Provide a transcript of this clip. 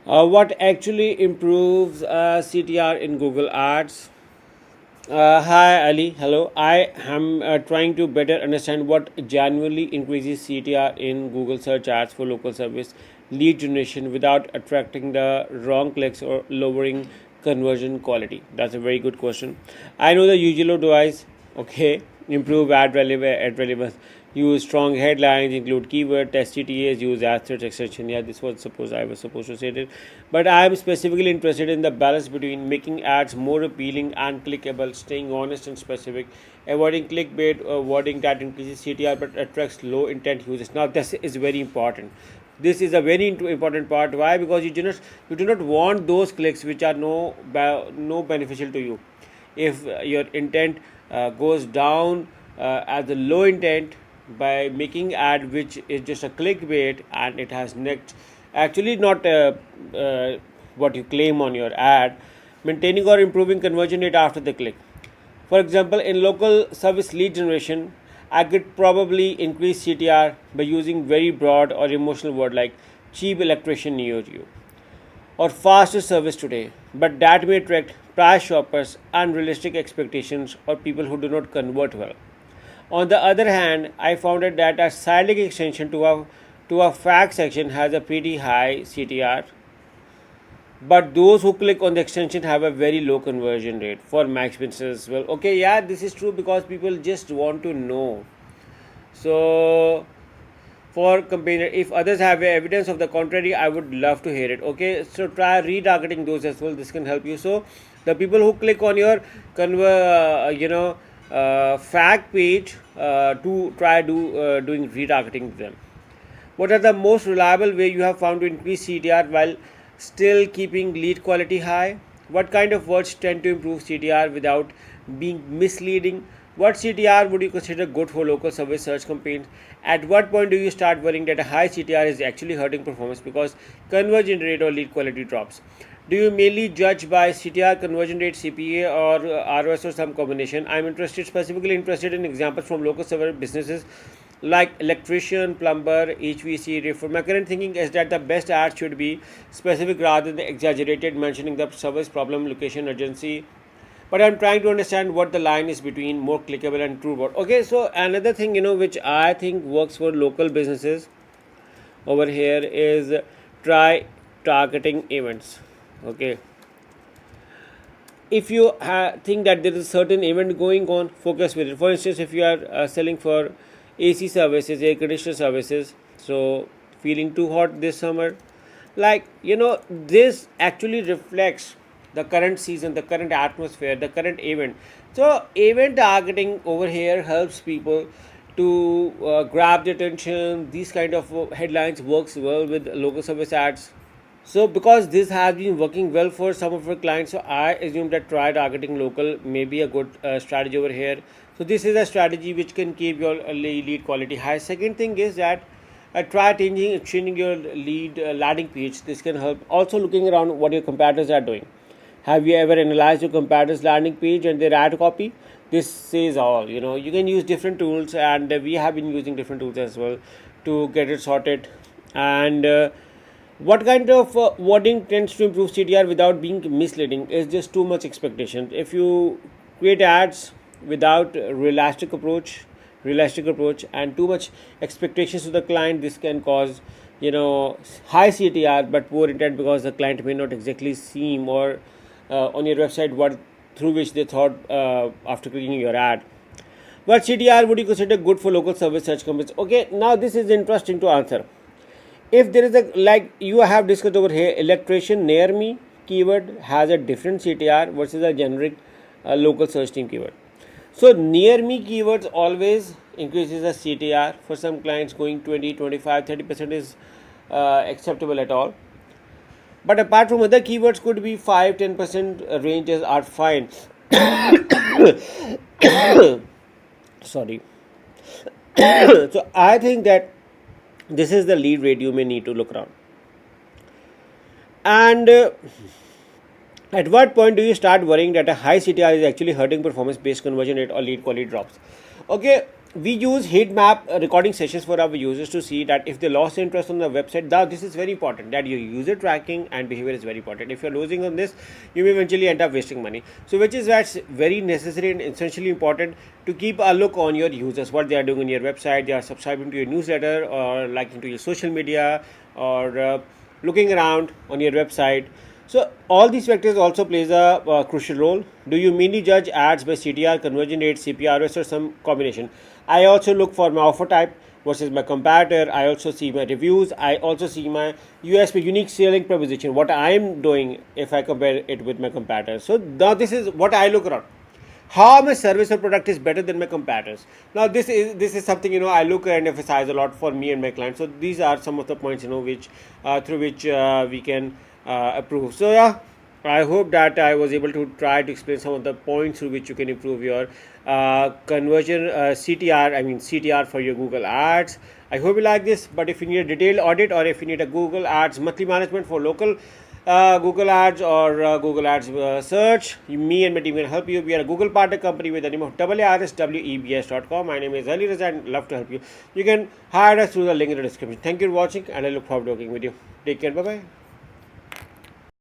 What actually improves CTR in Google Ads? Hi Ali, hello. I am trying to better understand what genuinely increases CTR in Google search ads for local service lead generation without attracting the wrong clicks or lowering conversion quality. That's a very good question. I know the usual advice. Okay, improve ad relevance. Use strong headlines, include keyword, test CTAs, use ad search extension. Yeah, this was supposed I was supposed to say it, but I am specifically interested in the balance between making ads more appealing and clickable, staying honest and specific, avoiding clickbait, wording that increases CTR but attracts low intent users. Now, this is very important. This is a very important part. Why? Because you do not want those clicks which are no beneficial to you. If your intent goes down as a low intent by making ad which is just a clickbait and it has next actually not what you claim on your ad, maintaining or improving conversion rate after the click. For example, in local service lead generation, I could probably increase CTR by using very broad or emotional word like cheap electrician near you or faster service today, but that may attract price shoppers, unrealistic expectations, or people who do not convert well. On the other hand, I found that a site link extension to a fact section has a pretty high CTR, but those who click on the extension have a very low conversion rate for my experiences as well. Okay, yeah, this is true because people just want to know. So for compare, if others have evidence of the contrary, I would love to hear it. Okay, so try retargeting those as well. This can help you. So the people who click on your fact page to try doing retargeting to them. What are the most reliable way you have found to increase CTR while still keeping lead quality high? What kind of words tend to improve CTR without being misleading? What CTR would you consider good for local service search campaigns? At what point do you start worrying that a high CTR is actually hurting performance because conversion rate or lead quality drops? Do you mainly judge by CTR, conversion rate, CPA, or ROS, or some combination? I'm specifically interested in examples from local service businesses like electrician, plumber, HVAC, refer. My current thinking is that the best ad should be specific rather than exaggerated, mentioning the service problem, location, urgency. But I'm trying to understand what the line is between more clickable and true word. Okay, so another thing which I think works for local businesses over here is try targeting events. Okay, if you think that there is a certain event going on, focus with it. For instance, if you are selling for AC services, air conditioner services, so feeling too hot this summer, like this actually reflects the current season, the current atmosphere, the current event. So event targeting over here helps people to grab the attention. These kind of headlines works well with local service ads. So because this has been working well for some of our clients, so I assume that try targeting local may be a good strategy over here. So this is a strategy which can keep your lead quality high. Second thing is that try changing your lead landing page. This can help. Also looking around what your competitors are doing. Have you ever analyzed your competitors landing page and their ad copy? This says all. You can use different tools, and we have been using different tools as well to get it sorted. And what kind of wording tends to improve CTR without being misleading is just too much expectation. If you create ads without realistic approach and too much expectations to the client, this can cause high CTR but poor intent because the client may not exactly seem or on your website what through which they thought after clicking your ad. What CTR would you consider good for local service search companies? Okay, now this is interesting to answer. If there is a, like you have discussed over here, electrician near me keyword has a different CTR versus a generic local search team keyword. So near me keywords always increases the CTR. For some clients going 20, 25, 30% is acceptable at all. But apart from other keywords could be 5-10% ranges are fine. Sorry. So I think that this is the lead rate you may need to look around. And at what point do you start worrying that a high CTR is actually hurting performance based conversion rate or lead quality drops? Okay, we use heat map recording sessions for our users to see that if they lost interest on the website. Now this is very important, that your user tracking and behavior is very important. If you're losing on this, you may eventually end up wasting money. So which is why it's very necessary and essentially important to keep a look on your users, what they are doing on your website. They are subscribing to your newsletter or liking to your social media, or looking around on your website. So all these factors also plays a crucial role. Do you mainly judge ads by CTR, conversion rate, CPRS, or some combination? I also look for my offer type versus my competitor. I also see my reviews. I also see my USP, unique selling proposition, what I am doing if I compare it with my competitor. So now this is what I look around, how my service or product is better than my competitors. Now this is something, I look and emphasize a lot for me and my clients. So these are some of the points, which through which we can approve. So yeah, I hope that I was able to try to explain some of the points through which you can improve your conversion CTR, I mean CTR for your Google Ads. I hope you like this. But if you need a detailed audit, or if you need a Google Ads monthly management for local Google Ads or Google Ads search, me and my team can help you. We are a Google partner company with the name of AARSWEBS.com. My name is Ali Raza and love to help you. You can hire us through the link in the description. Thank you for watching, and I look forward to working with you. Take care. Bye bye.